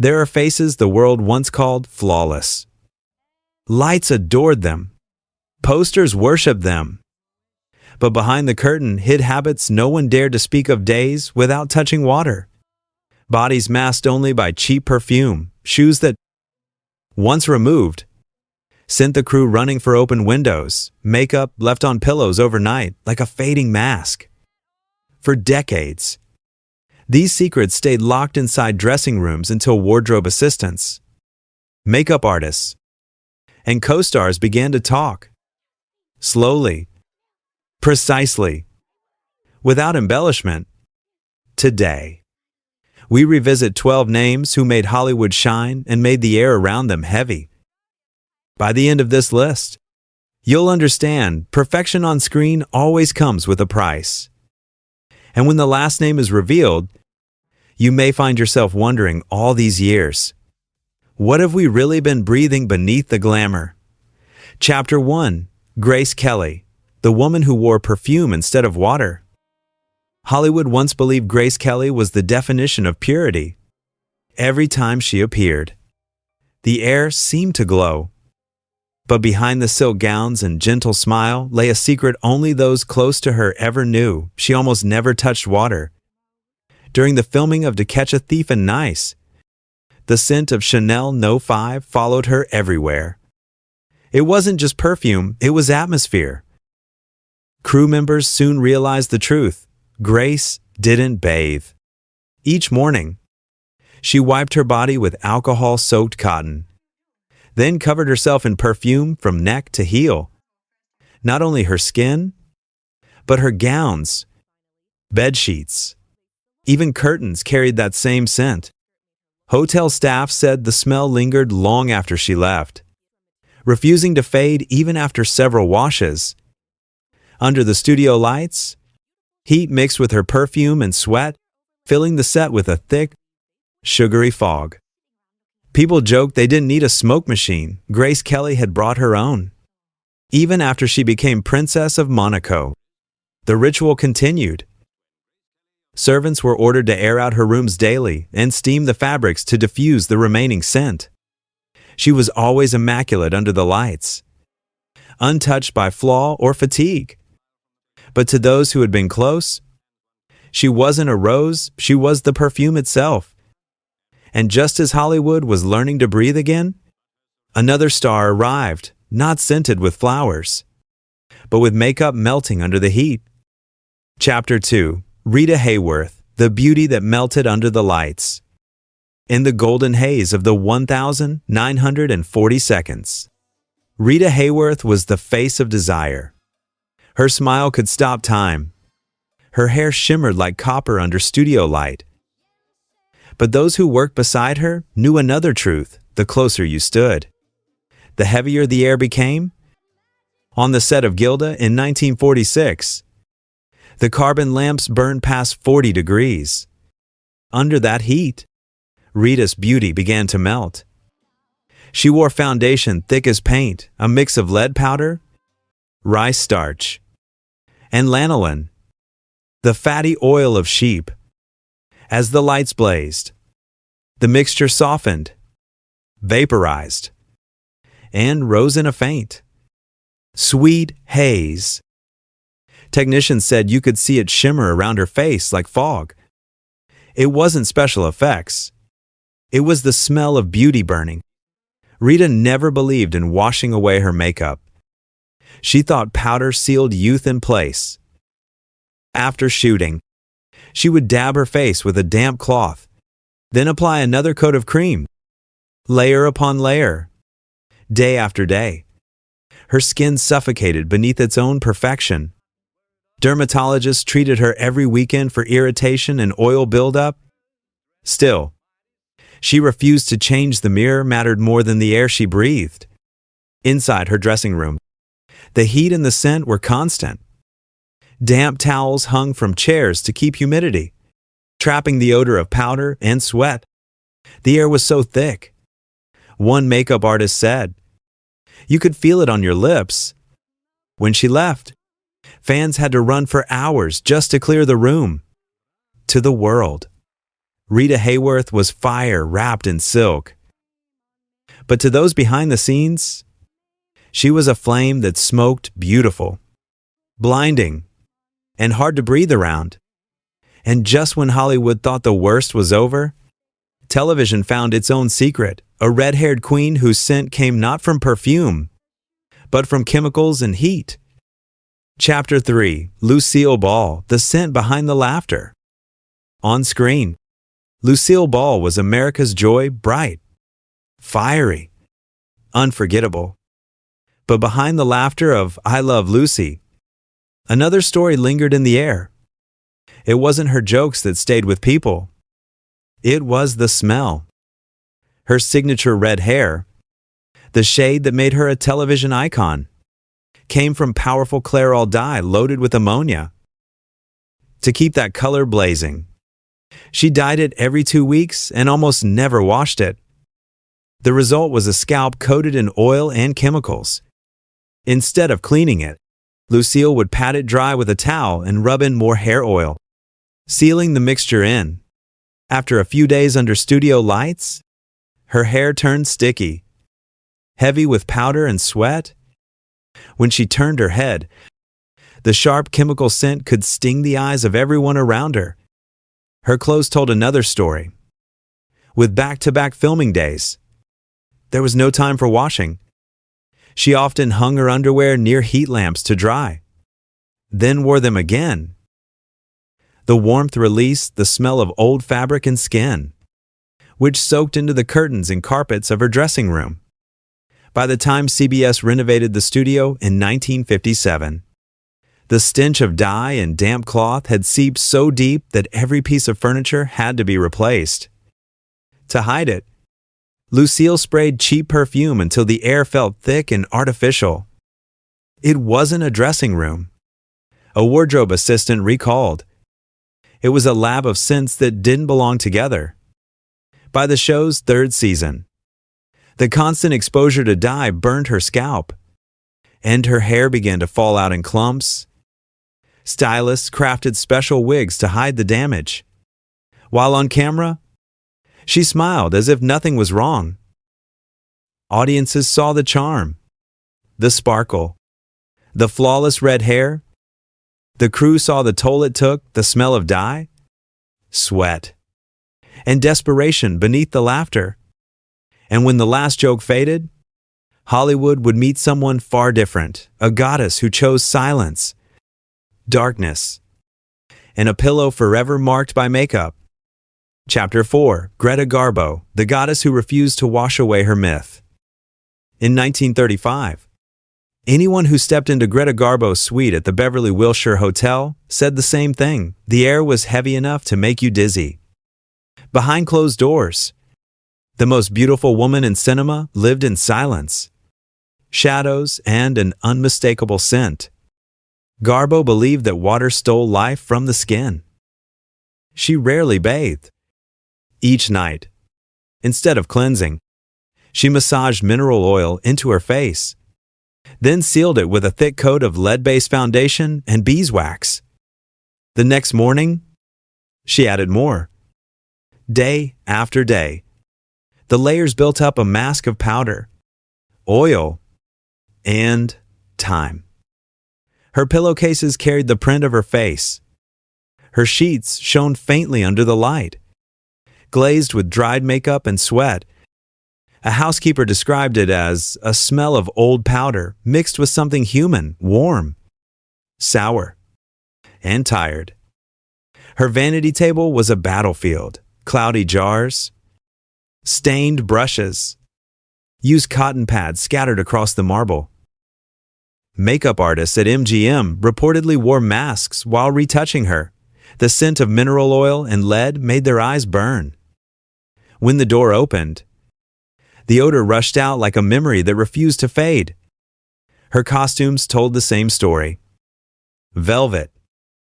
There are faces the world once called flawless. Lights adored them. Posters worshipped them. But behind the curtain hid habits no one dared to speak of, days without touching water. Bodies masked only by cheap perfume, shoes that, once removed, sent the crew running for open windows, makeup left on pillows overnight like a fading mask. For decades, these secrets stayed locked inside dressing rooms until wardrobe assistants, makeup artists, and co-stars began to talk. Slowly, precisely, without embellishment. Today, we revisit 12 names who made Hollywood shine and made the air around them heavy. By the end of this list, you'll understand perfection on screen always comes with a price. And when the last name is revealed, you may find yourself wondering all these years, what have we really been breathing beneath the glamour? Chapter 1. Grace Kelly, the woman who wore perfume instead of water. Hollywood once believed Grace Kelly was the definition of purity. Every time she appeared, the air seemed to glow. But behind the silk gowns and gentle smile lay a secret only those close to her ever knew. She almost never touched water. During the filming of To Catch a Thief in Nice, the scent of Chanel No. 5 followed her everywhere. It wasn't just perfume, it was atmosphere. Crew members soon realized the truth. Grace didn't bathe. Each morning, she wiped her body with alcohol-soaked cotton, then covered herself in perfume from neck to heel. Not only her skin, but her gowns, bed sheets, even curtains carried that same scent. Hotel staff said the smell lingered long after she left, refusing to fade even after several washes. Under the studio lights, heat mixed with her perfume and sweat, filling the set with a thick, sugary fog. People joked they didn't need a smoke machine. Grace Kelly had brought her own. Even after she became Princess of Monaco, the ritual continued. Servants were ordered to air out her rooms daily and steam the fabrics to diffuse the remaining scent. She was always immaculate under the lights, untouched by flaw or fatigue. But to those who had been close, she wasn't a rose, she was the perfume itself. And just as Hollywood was learning to breathe again, another star arrived, not scented with flowers, but with makeup melting under the heat. Chapter 2. Rita Hayworth, the beauty that melted under the lights. In the golden haze of the 1,940 seconds, Rita Hayworth was the face of desire. Her smile could stop time. Her hair shimmered like copper under studio light. But those who worked beside her knew another truth the closer you stood, the heavier the air became. On the set of Gilda in 1946, the carbon lamps burned past 40 degrees. Under that heat, Rita's beauty began to melt. She wore foundation thick as paint, a mix of lead powder, rice starch, and lanolin, the fatty oil of sheep. As the lights blazed, the mixture softened, vaporized, and rose in a faint, sweet haze. Technicians said you could see it shimmer around her face like fog. It wasn't special effects. It was the smell of beauty burning. Rita never believed in washing away her makeup. She thought powder sealed youth in place. After shooting, she would dab her face with a damp cloth, then apply another coat of cream, layer upon layer, day after day. Her skin suffocated beneath its own perfection. Dermatologists treated her every weekend for irritation and oil buildup. Still, she refused to change. The mirror mattered more than the air she breathed. Inside her dressing room, the heat and the scent were constant. Damp towels hung from chairs to keep humidity, trapping the odor of powder and sweat. The air was so thick. One makeup artist said, "You could feel it on your lips." When she left, fans had to run for hours just to clear the room. To the world, Rita Hayworth was fire wrapped in silk. But to those behind the scenes, she was a flame that smoked beautiful, blinding, and hard to breathe around. And just when Hollywood thought the worst was over, television found its own secret, a red-haired queen whose scent came not from perfume, but from chemicals and heat. Chapter 3. Lucille Ball, the scent behind the laughter. On screen, Lucille Ball was America's joy, bright, fiery, unforgettable. But behind the laughter of I Love Lucy, another story lingered in the air. It wasn't her jokes that stayed with people. It was the smell. Her signature red hair, the shade that made her a television icon, came from powerful Clairol dye loaded with ammonia. To keep that color blazing, she dyed it every 2 weeks and almost never washed it. The result was a scalp coated in oil and chemicals. Instead of cleaning it, Lucille would pat it dry with a towel and rub in more hair oil, sealing the mixture in. After a few days under studio lights, her hair turned sticky, heavy with powder and sweat. When she turned her head, the sharp chemical scent could sting the eyes of everyone around her. Her clothes told another story. With back-to-back filming days, there was no time for washing. She often hung her underwear near heat lamps to dry, then wore them again. The warmth released the smell of old fabric and skin, which soaked into the curtains and carpets of her dressing room. By the time CBS renovated the studio in 1957, the stench of dye and damp cloth had seeped so deep that every piece of furniture had to be replaced. To hide it, Lucille sprayed cheap perfume until the air felt thick and artificial. It wasn't a dressing room, a wardrobe assistant recalled. It was a lab of scents that didn't belong together. By the show's 3rd season, the constant exposure to dye burned her scalp, and her hair began to fall out in clumps. Stylists crafted special wigs to hide the damage. While on camera, she smiled as if nothing was wrong. Audiences saw the charm, the sparkle, the flawless red hair. The crew saw the toll it took, the smell of dye, sweat, and desperation beneath the laughter. And when the last joke faded, Hollywood would meet someone far different, a goddess who chose silence, darkness, and a pillow forever marked by makeup. Chapter 4. Greta Garbo, the goddess who refused to wash away her myth. In 1935, anyone who stepped into Greta Garbo's suite at the Beverly Wilshire Hotel said the same thing. The air was heavy enough to make you dizzy. Behind closed doors, the most beautiful woman in cinema lived in silence, shadows, and an unmistakable scent. Garbo believed that water stole life from the skin. She rarely bathed. Each night, instead of cleansing, she massaged mineral oil into her face, then sealed it with a thick coat of lead-based foundation and beeswax. The next morning, she added more. Day after day, the layers built up a mask of powder, oil, and time. Her pillowcases carried the print of her face. Her sheets shone faintly under the light, glazed with dried makeup and sweat. A housekeeper described it as a smell of old powder mixed with something human, warm, sour, and tired. Her vanity table was a battlefield. Cloudy jars, stained brushes, used cotton pads scattered across the marble. Makeup artists at MGM reportedly wore masks while retouching her. The scent of mineral oil and lead made their eyes burn. When the door opened, the odor rushed out like a memory that refused to fade. Her costumes told the same story. Velvet,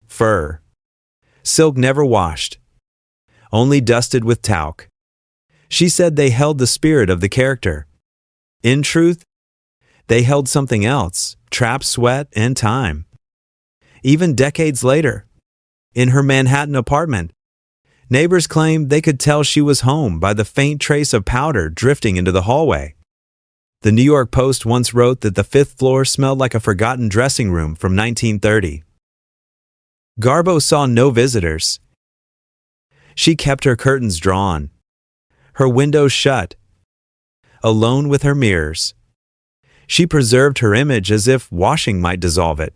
fur, silk never washed, only dusted with talc. She said they held the spirit of the character. In truth, they held something else, trapped sweat and time. Even decades later, in her Manhattan apartment, Neighbors claimed they could tell she was home by the faint trace of powder drifting into the hallway. The New York Post once wrote that the fifth floor smelled like a forgotten dressing room from 1930. Garbo saw no visitors. She kept her curtains drawn, her windows shut, alone with her mirrors. She preserved her image as if washing might dissolve it.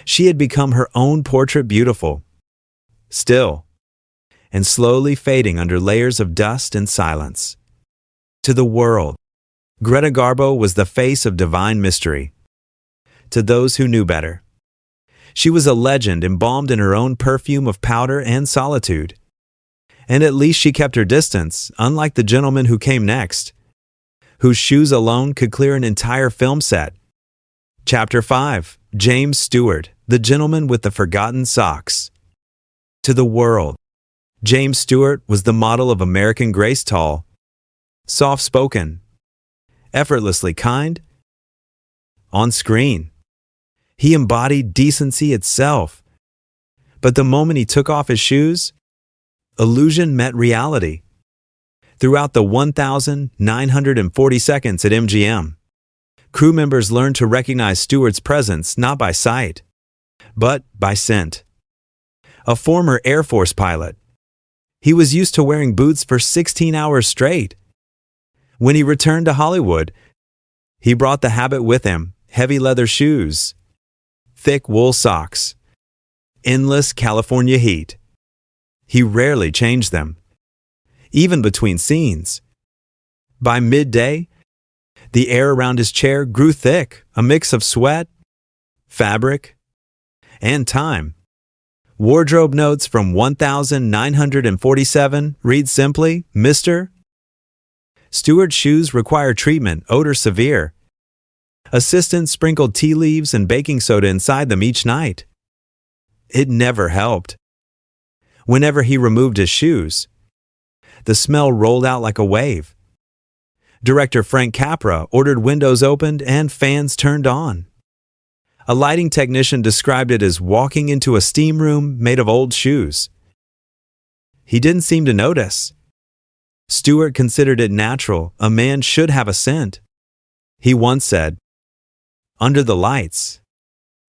She had become her own portrait beautiful, still, and slowly fading under layers of dust and silence. To the world, Greta Garbo was the face of divine mystery. To those who knew better, she was a legend embalmed in her own perfume of powder and solitude. And at least she kept her distance, unlike the gentleman who came next, whose shoes alone could clear an entire film set. Chapter 5. James Stewart, the gentleman with the forgotten socks. To the world, James Stewart was the model of American grace, tall, soft-spoken, effortlessly kind. On screen, he embodied decency itself. But the moment he took off his shoes, illusion met reality. Throughout the 1,940 seconds at MGM, crew members learned to recognize Stewart's presence not by sight, but by scent. A former Air Force pilot, he was used to wearing boots for 16 hours straight. When he returned to Hollywood, he brought the habit with him: heavy leather shoes, thick wool socks, endless California heat. He rarely changed them, even between scenes. By midday, the air around his chair grew thick, a mix of sweat, fabric, and time. Wardrobe notes from 1947 read simply, Mr. Stewart's shoes require treatment, odor severe. Assistants sprinkled tea leaves and baking soda inside them each night. It never helped. Whenever he removed his shoes, the smell rolled out like a wave. Director Frank Capra ordered windows opened and fans turned on. A lighting technician described it as walking into a steam room made of old shoes. He didn't seem to notice. Stewart considered it natural. A man should have a scent. He once said, under the lights,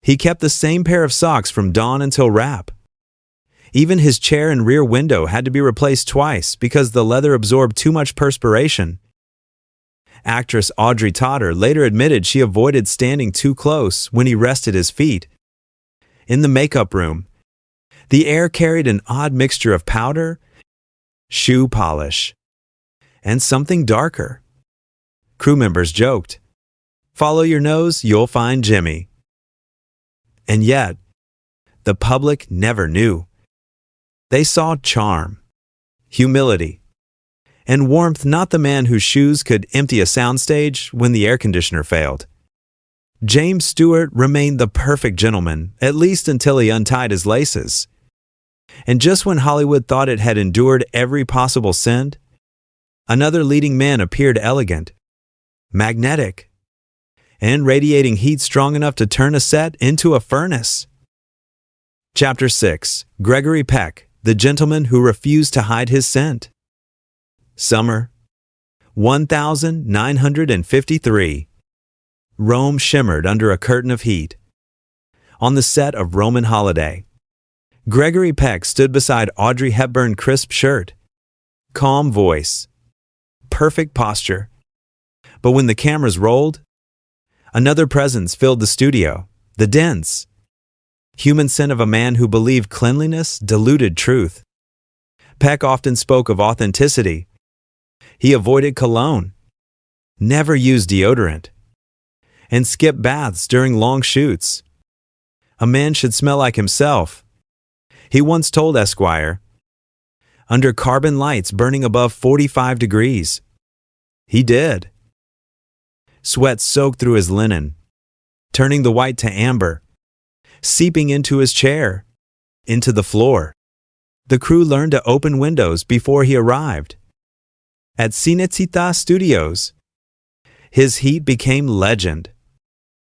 he kept the same pair of socks from dawn until wrap. Even his chair and rear window had to be replaced twice because the leather absorbed too much perspiration. Actress Audrey Totter later admitted she avoided standing too close when he rested his feet. In the makeup room, the air carried an odd mixture of powder, shoe polish, and something darker. Crew members joked, "Follow your nose, you'll find Jimmy." And yet, the public never knew. They saw charm, humility, and warmth, not the man whose shoes could empty a soundstage when the air conditioner failed. James Stewart remained the perfect gentleman, at least until he untied his laces. And just when Hollywood thought it had endured every possible sin, another leading man appeared, elegant, magnetic, and radiating heat strong enough to turn a set into a furnace. Chapter 6. Gregory Peck, the gentleman who refused to hide his scent. Summer, 1953. Rome shimmered under a curtain of heat. On the set of Roman Holiday, Gregory Peck stood beside Audrey Hepburn's crisp shirt, calm voice, perfect posture. But when the cameras rolled, another presence filled the studio, the dense, human scent of a man who believed cleanliness diluted truth. Peck often spoke of authenticity. He avoided cologne, never used deodorant, and skipped baths during long shoots. A man should smell like himself. He once told Esquire, under carbon lights burning above 45 degrees. He did. Sweat soaked through his linen, turning the white to amber, seeping into his chair, into the floor. The crew learned to open windows before he arrived. At Cinecittà Studios, his heat became legend.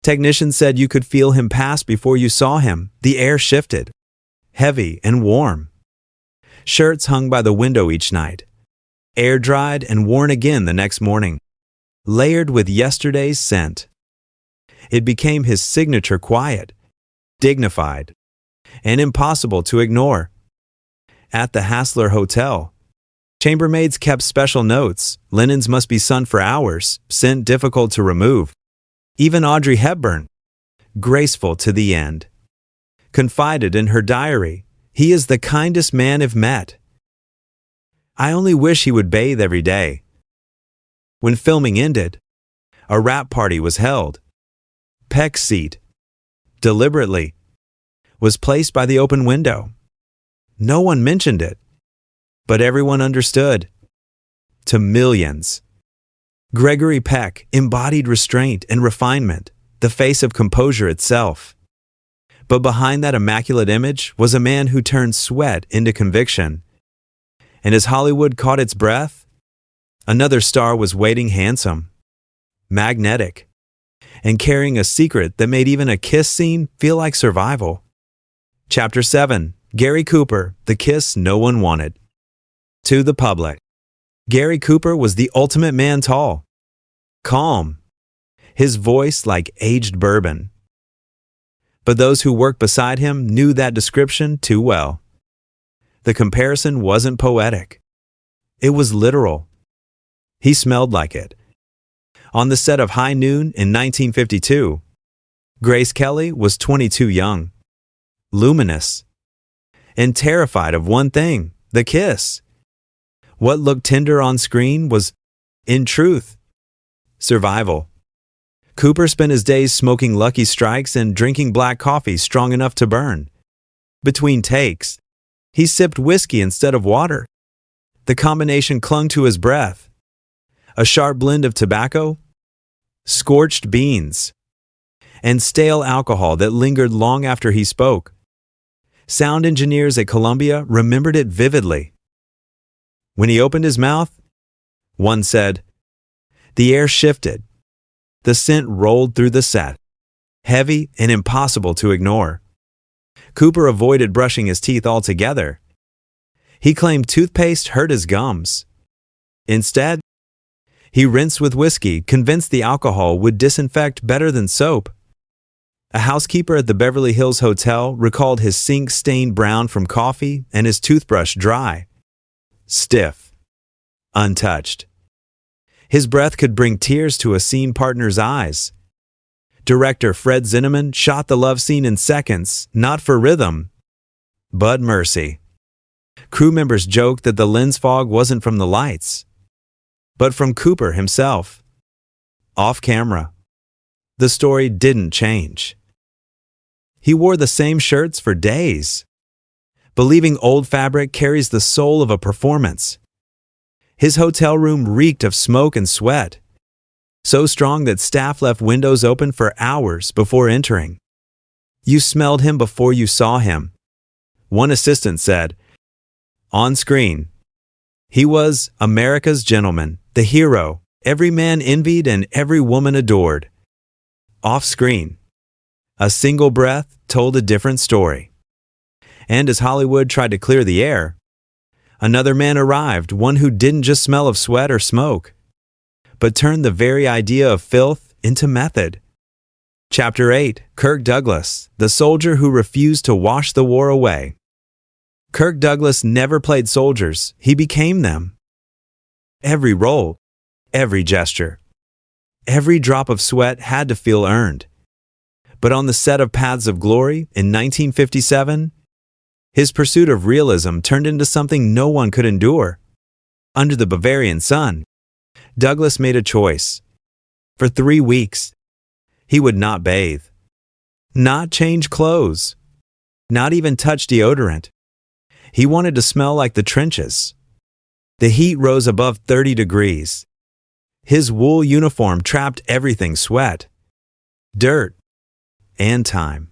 Technicians said you could feel him pass before you saw him. The air shifted, heavy and warm. Shirts hung by the window each night, air-dried and worn again the next morning, layered with yesterday's scent. It became his signature quiet, dignified, and impossible to ignore. At the Hassler Hotel, chambermaids kept special notes. Linens must be sunned for hours, scent difficult to remove. Even Audrey Hepburn, graceful to the end, confided in her diary, "He is the kindest man I've met. I only wish he would bathe every day." When filming ended, a wrap party was held. Peck's seat, deliberately, was placed by the open window. No one mentioned it, but everyone understood. To millions, Gregory Peck embodied restraint and refinement, the face of composure itself. But behind that immaculate image was a man who turned sweat into conviction. And as Hollywood caught its breath, another star was waiting, handsome, magnetic, and carrying a secret that made even a kiss scene feel like survival. Chapter 7. Gary Cooper, the kiss no one wanted. To the public, Gary Cooper was the ultimate man, tall, calm, his voice like aged bourbon. But those who worked beside him knew that description too well. The comparison wasn't poetic. It was literal. He smelled like it. On the set of High Noon in 1952, Grace Kelly was 22 young, luminous, and terrified of one thing, the kiss. What looked tender on screen was, in truth, survival. Cooper spent his days smoking Lucky Strikes and drinking black coffee strong enough to burn. Between takes, he sipped whiskey instead of water. The combination clung to his breath. A sharp blend of tobacco, scorched beans, and stale alcohol that lingered long after he spoke. Sound engineers at Columbia remembered it vividly. When he opened his mouth, one said, the air shifted. The scent rolled through the set, heavy and impossible to ignore. Cooper avoided brushing his teeth altogether. He claimed toothpaste hurt his gums. Instead, he rinsed with whiskey, convinced the alcohol would disinfect better than soap. A housekeeper at the Beverly Hills Hotel recalled his sink stained brown from coffee and his toothbrush dry, stiff, untouched. His breath could bring tears to a scene partner's eyes. Director Fred Zinnemann shot the love scene in seconds, not for rhythm, but mercy. Crew members joked that the lens fog wasn't from the lights, but from Cooper himself. Off camera, the story didn't change. He wore the same shirts for days, believing old fabric carries the soul of a performance. His hotel room reeked of smoke and sweat, so strong that staff left windows open for hours before entering. You smelled him before you saw him. One assistant said, on screen, he was America's gentleman, the hero every man envied and every woman adored. Off screen, a single breath told a different story. And as Hollywood tried to clear the air, another man arrived, one who didn't just smell of sweat or smoke, but turned the very idea of filth into method. Chapter 8. Kirk Douglas, the soldier who refused to wash the war away. Kirk Douglas never played soldiers, he became them. Every role, every gesture, every drop of sweat had to feel earned. But on the set of Paths of Glory in 1957, his pursuit of realism turned into something no one could endure. Under the Bavarian sun, Douglas made a choice. For 3 weeks, he would not bathe, not change clothes, not even touch deodorant. He wanted to smell like the trenches. The heat rose above 30 degrees. His wool uniform trapped everything: sweat, dirt, and time.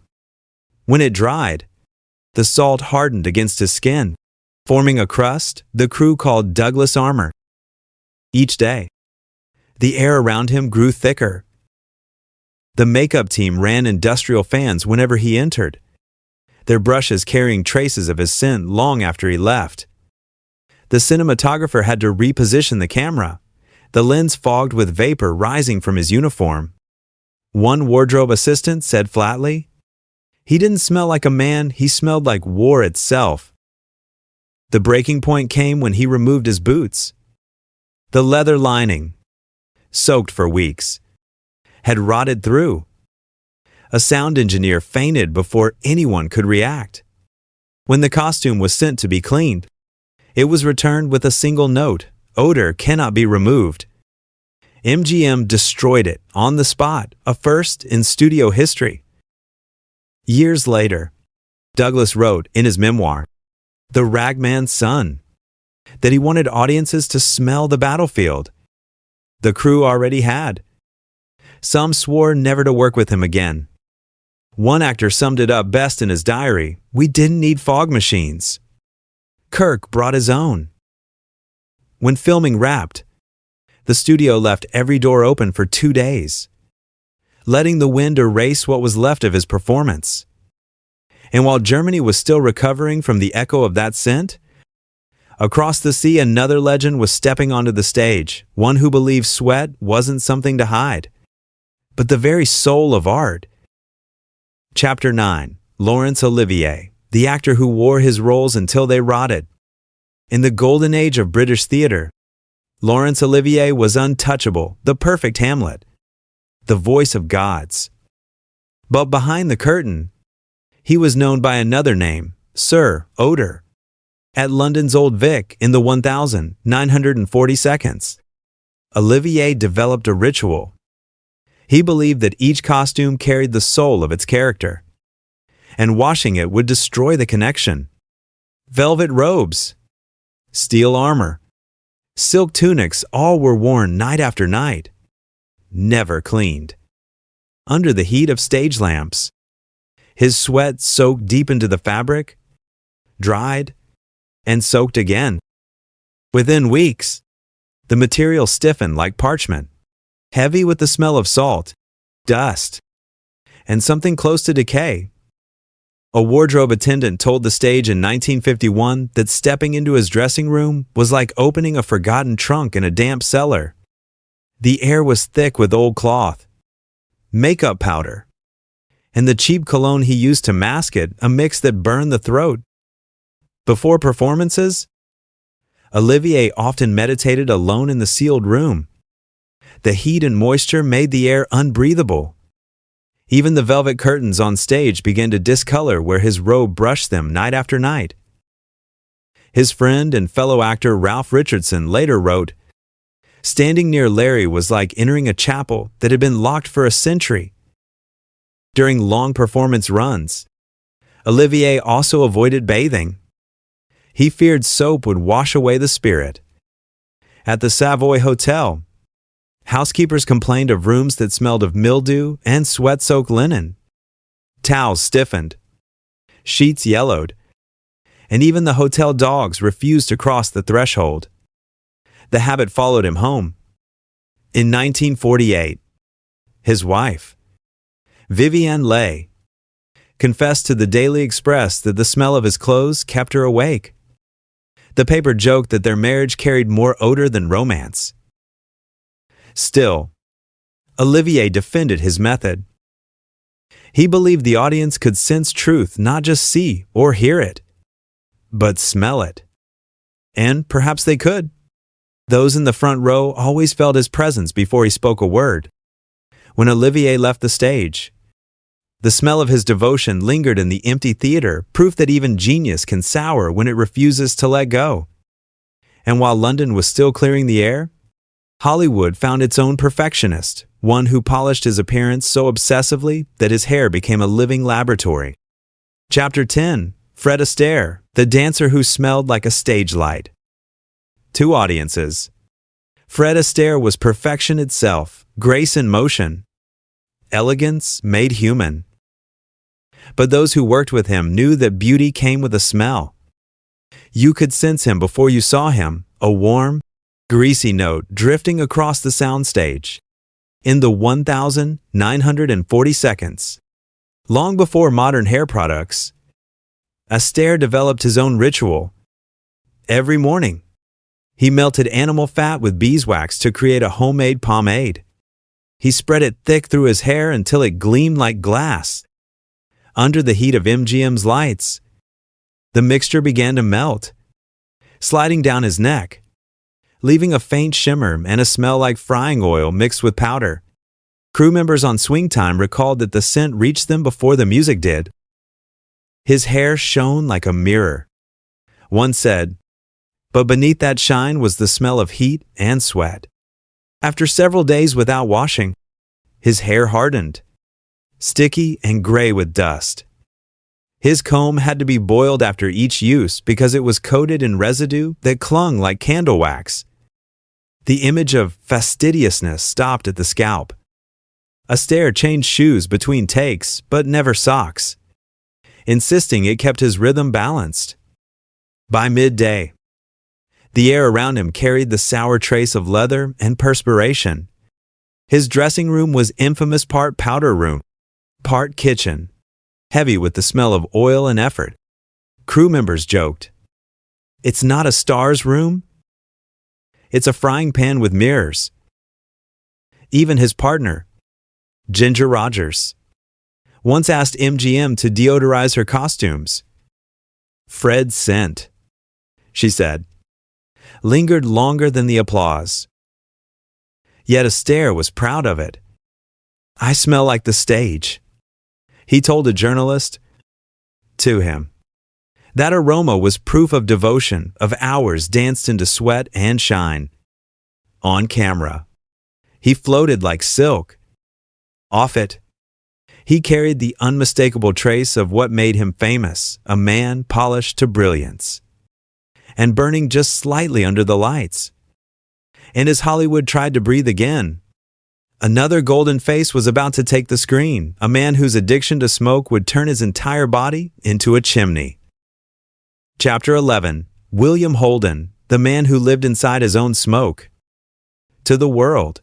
When it dried, the salt hardened against his skin, forming a crust the crew called Douglas armor. Each day, the air around him grew thicker. The makeup team ran industrial fans whenever he entered, their brushes carrying traces of his scent long after he left. The cinematographer had to reposition the camera, the lens fogged with vapor rising from his uniform. One wardrobe assistant said flatly, "He didn't smell like a man, he smelled like war itself." The breaking point came when he removed his boots. The leather lining, soaked for weeks, had rotted through. A sound engineer fainted before anyone could react. When the costume was sent to be cleaned, it was returned with a single note: "Odor cannot be removed." MGM destroyed it on the spot, a first in studio history. Years later, Douglas wrote in his memoir, The Ragman's Son, that he wanted audiences to smell the battlefield. The crew already had. Some swore never to work with him again. One actor summed it up best in his diary: "We didn't need fog machines." Kirk brought his own. When filming wrapped, the studio left every door open for 2 days, letting the wind erase what was left of his performance. And while Germany was still recovering from the echo of that scent, across the sea another legend was stepping onto the stage, one who believed sweat wasn't something to hide, but the very soul of art. Chapter 9. Laurence Olivier, the actor who wore his roles until they rotted. In the golden age of British theater, Laurence Olivier was untouchable, the perfect Hamlet, the voice of gods. But behind the curtain, he was known by another name, Sir Odor, at London's Old Vic in the 1940 seconds. Olivier developed a ritual. He believed that each costume carried the soul of its character, and washing it would destroy the connection. Velvet robes, steel armor, silk tunics, all were worn night after night, never cleaned. Under the heat of stage lamps, his sweat soaked deep into the fabric, dried, and soaked again. Within weeks, the material stiffened like parchment, heavy with the smell of salt, dust, and something close to decay. A wardrobe attendant told the stage in 1951 that stepping into his dressing room was like opening a forgotten trunk in a damp cellar. The air was thick with old cloth, makeup powder, and the cheap cologne he used to mask it, a mix that burned the throat. Before performances, Olivier often meditated alone in the sealed room. The heat and moisture made the air unbreathable. Even the velvet curtains on stage began to discolor where his robe brushed them night after night. His friend and fellow actor Ralph Richardson later wrote, "Standing near Larry was like entering a chapel that had been locked for a century." During long performance runs, Olivier also avoided bathing. He feared soap would wash away the spirit. At the Savoy Hotel, housekeepers complained of rooms that smelled of mildew and sweat-soaked linen. Towels stiffened, sheets yellowed, and even the hotel dogs refused to cross the threshold. The habit followed him home. In 1948, his wife, Vivienne Leigh, confessed to the Daily Express that the smell of his clothes kept her awake. The paper joked that their marriage carried more odor than romance. Still, Olivier defended his method. He believed the audience could sense truth, not just see or hear it, but smell it. And perhaps they could. Those in the front row always felt his presence before he spoke a word. When Olivier left the stage, the smell of his devotion lingered in the empty theater, proof that even genius can sour when it refuses to let go. And while London was still clearing the air, Hollywood found its own perfectionist, one who polished his appearance so obsessively that his hair became a living laboratory. Chapter 10. Fred Astaire, the dancer who smelled like a stage light. Two audiences. Fred Astaire was perfection itself, grace in motion, elegance made human. But those who worked with him knew that beauty came with a smell. You could sense him before you saw him, a warm, greasy note drifting across the soundstage. In the 1940 seconds, long before modern hair products, Astaire developed his own ritual. Every morning, He melted animal fat with beeswax to create a homemade pomade. He spread it thick through his hair until it gleamed like glass. Under the heat of MGM's lights, the mixture began to melt, sliding down his neck, leaving a faint shimmer and a smell like frying oil mixed with powder. Crew members on Swing Time recalled that the scent reached them before the music did. His hair shone like a mirror. One said, but beneath that shine was the smell of heat and sweat. After several days without washing, his hair hardened, sticky and gray with dust. His comb had to be boiled after each use because it was coated in residue that clung like candle wax. The image of fastidiousness stopped at the scalp. Astaire changed shoes between takes, but never socks, insisting it kept his rhythm balanced. By midday, the air around him carried the sour trace of leather and perspiration. His dressing room was infamous part powder room, part kitchen, heavy with the smell of oil and effort. Crew members joked, "It's not a star's room. It's a frying pan with mirrors." Even his partner, Ginger Rogers, once asked MGM to deodorize her costumes. "Fred's scent," she said, lingered longer than the applause. Yet Astaire was proud of it. "I smell like the stage," he told a journalist. To him, that aroma was proof of devotion, of hours danced into sweat and shine. On camera, he floated like silk. Off it, he carried the unmistakable trace of what made him famous, a man polished to brilliance, and burning just slightly under the lights. And as Hollywood tried to breathe again, another golden face was about to take the screen, a man whose addiction to smoke would turn his entire body into a chimney. Chapter 11. William Holden, the man who lived inside his own smoke. To the world,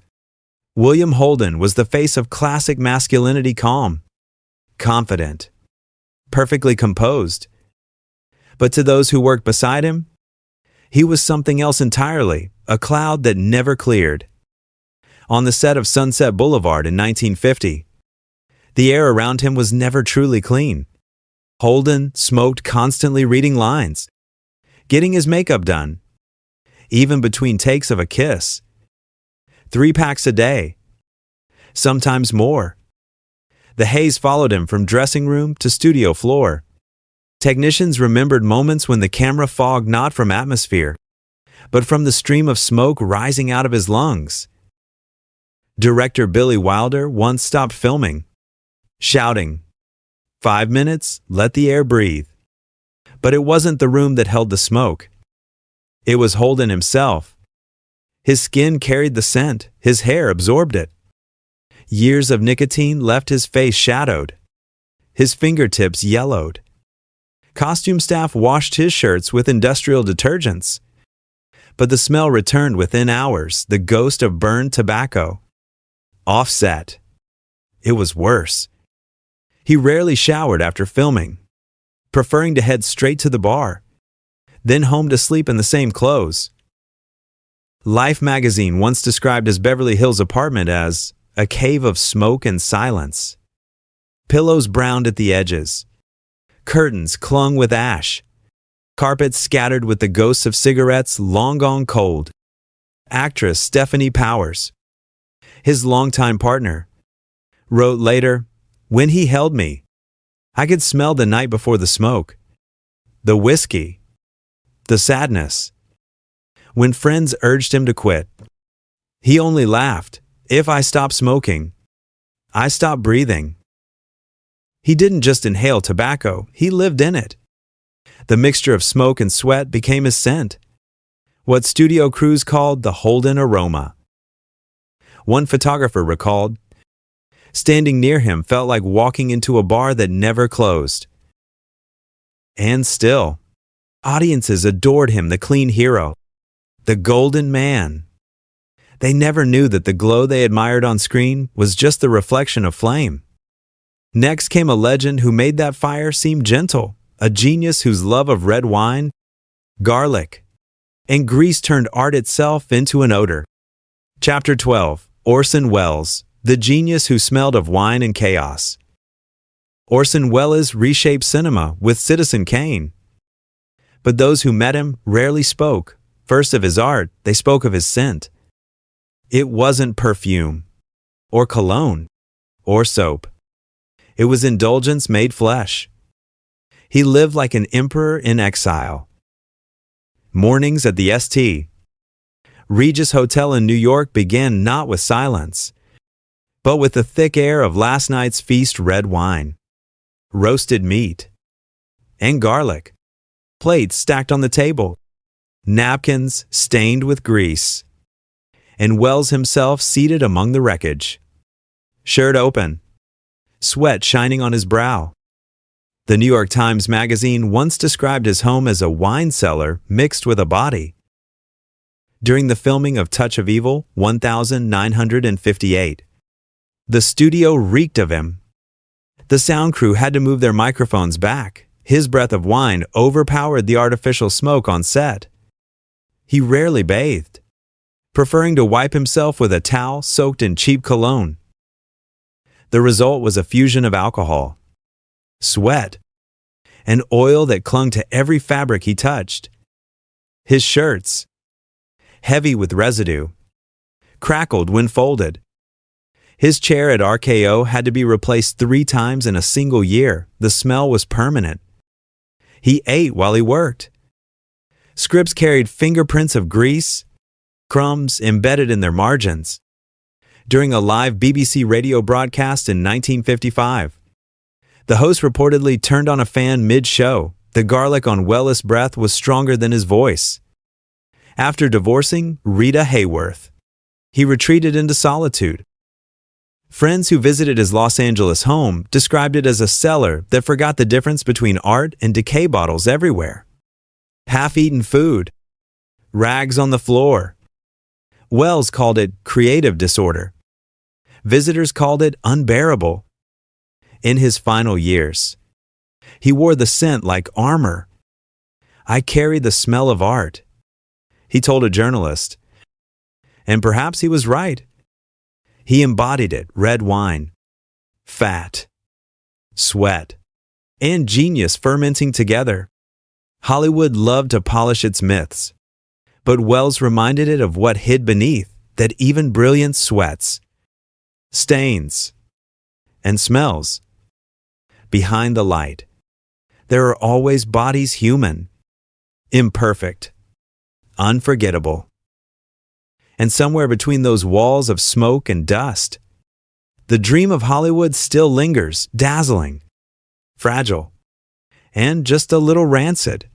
William Holden was the face of classic masculinity, calm, confident, perfectly composed. But to those who worked beside him, he was something else entirely, a cloud that never cleared. On the set of Sunset Boulevard in 1950, the air around him was never truly clean. Holden smoked, constantly reading lines, getting his makeup done, even between takes of a kiss. 3 packs a day, sometimes more. The haze followed him from dressing room to studio floor. Technicians remembered moments when the camera fogged not from atmosphere, but from the stream of smoke rising out of his lungs. Director Billy Wilder once stopped filming, shouting, "5 minutes, let the air breathe." But it wasn't the room that held the smoke. It was Holden himself. His skin carried the scent, his hair absorbed it. Years of nicotine left his face shadowed, his fingertips yellowed. Costume staff washed his shirts with industrial detergents, but the smell returned within hours, the ghost of burned tobacco. Offset. It was worse. He rarely showered after filming, preferring to head straight to the bar, then home to sleep in the same clothes. Life magazine once described his Beverly Hills apartment as a cave of smoke and silence. Pillows browned at the edges, curtains clung with ash, carpets scattered with the ghosts of cigarettes long gone cold. Actress Stephanie Powers, his longtime partner, wrote later, "When he held me, I could smell the night before the smoke, the whiskey, the sadness." When friends urged him to quit, he only laughed. "If I stop smoking, I stop breathing." He didn't just inhale tobacco, he lived in it. The mixture of smoke and sweat became his scent, what studio crews called the Holden aroma. One photographer recalled, standing near him felt like walking into a bar that never closed. And still, audiences adored him, the clean hero, the golden man. They never knew that the glow they admired on screen was just the reflection of flame. Next came a legend who made that fire seem gentle, a genius whose love of red wine, garlic, and grease turned art itself into an odor. Chapter 12. Orson Welles, the genius who smelled of wine and chaos. Orson Welles reshaped cinema with Citizen Kane. But those who met him rarely spoke first of his art, they spoke of his scent. It wasn't perfume, or cologne, or soap. It was indulgence made flesh. He lived like an emperor in exile. Mornings at the St. Regis Hotel in New York began not with silence, but with the thick air of last night's feast red wine, roasted meat, and garlic, plates stacked on the table, napkins stained with grease, and Welles himself seated among the wreckage, shirt open, sweat shining on his brow. The New York Times Magazine once described his home as a wine cellar mixed with a body. During the filming of Touch of Evil 1958, the studio reeked of him. The sound crew had to move their microphones back. His breath of wine overpowered the artificial smoke on set. He rarely bathed, preferring to wipe himself with a towel soaked in cheap cologne. The result was a fusion of alcohol, sweat, and oil that clung to every fabric he touched. His shirts, heavy with residue, crackled when folded. His chair at RKO had to be replaced 3 times in a single year. The smell was permanent. He ate while he worked. Scripts carried fingerprints of grease, crumbs embedded in their margins. During a live BBC radio broadcast in 1955, the host reportedly turned on a fan mid-show. The garlic on Welles' breath was stronger than his voice. After divorcing Rita Hayworth, he retreated into solitude. Friends who visited his Los Angeles home described it as a cellar that forgot the difference between art and decay bottles everywhere. Half-eaten food, rags on the floor. Welles called it creative disorder. Visitors called it unbearable. In his final years, he wore the scent like armor. "I carry the smell of art," he told a journalist. And perhaps he was right. He embodied it: red wine, fat, sweat, and genius fermenting together. Hollywood loved to polish its myths, but Welles reminded it of what hid beneath, that even brilliance sweats, stains, and smells. Behind the light, there are always bodies human, imperfect, unforgettable. And somewhere between those walls of smoke and dust, the dream of Hollywood still lingers, dazzling, fragile, and just a little rancid.